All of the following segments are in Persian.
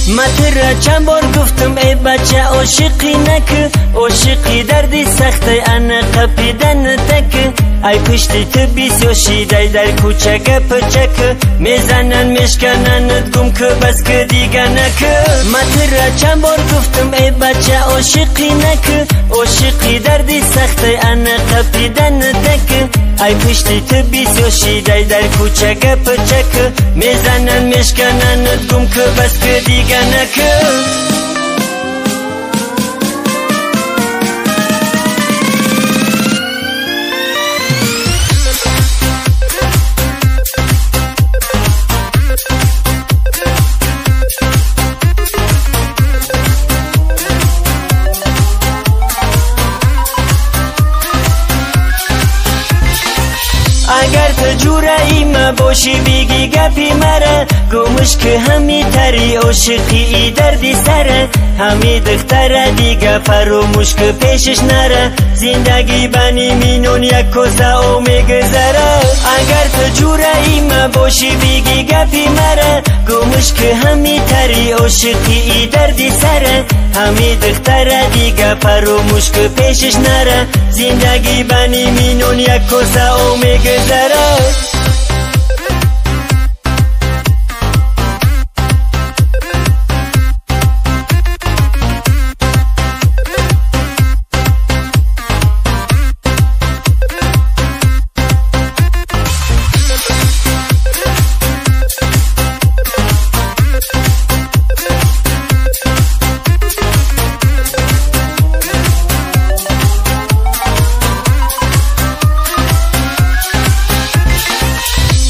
متر چند بار گفتم ای بچه عاشقی نک، عاشقی دردی سخته ان قپیدن تک. ای پشتی تو بیسیوشیده در کوچه گپچک، میزنن میشکنند گم که بس که دیگه نک. متر چند بار گفتم ای بچه عاشقی نک، عاشقی دردی سخته ان قپیدن تک. ای پشتی تو بیسیوشیده در کوچه گپچک، میزنن میشکنند گم که بس که دیگه نک. اگر تو جورایی ما باشی بگی گپی مره، گمش که همی تری عاشقی ای دردی سره. همی دختره دیگه فراموش که پیشش نره، زندگی بنی مینون یک کسه او میگذره. اگر تو جورایی ما باشی بگی گپی مره، گمش که همی تری عاشقی ای دردی سره. همی دختره دیگه فراموش که پیشش نره، زندگی بنی مینون یک کسه او میگذره.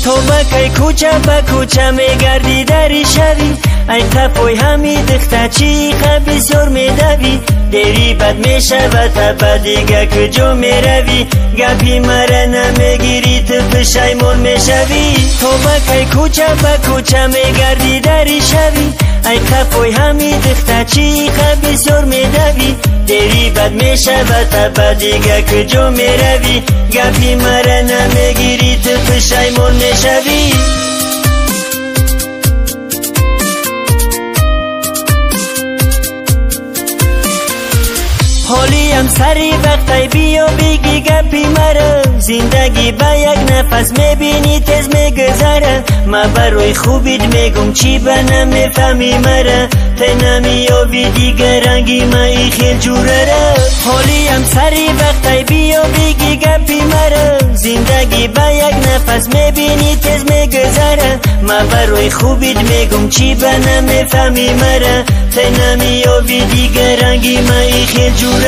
تو بکی کوچه به کوچه میگردی دری شوی، ای تپوی همی دخته چی بسیار میدوی. دیری بد میشود تا دیگه کجا میروی، گپی مره نمیگیری تو پشیمون میشوی. تو بکی کوچه به کوچه میگردی دری شوی، ای تپوی همی دخته چی بسیار میدوی. دیری بد میشود تا دیگه کجا میروی، گپی مره نمیگیری تو پشیمون میشوی. حالی هم سری وقتی بیا بگی گپی مره، زندگی با یک نفس میبینی تز میگذره. ما برای خوبیت میگم چی به نمیفهمی مره، تی نمیابی دیگه رنگی ما ای خیل جوره. حالی هم سری وقتی بیا بگی گپی مره، زندگی با یک نفس میبینی تز میگذره. ما برای خوبیت میگم چی به نمیفهمی مره، تی نمیابی دیگه رنگی ما ای خیل جوره.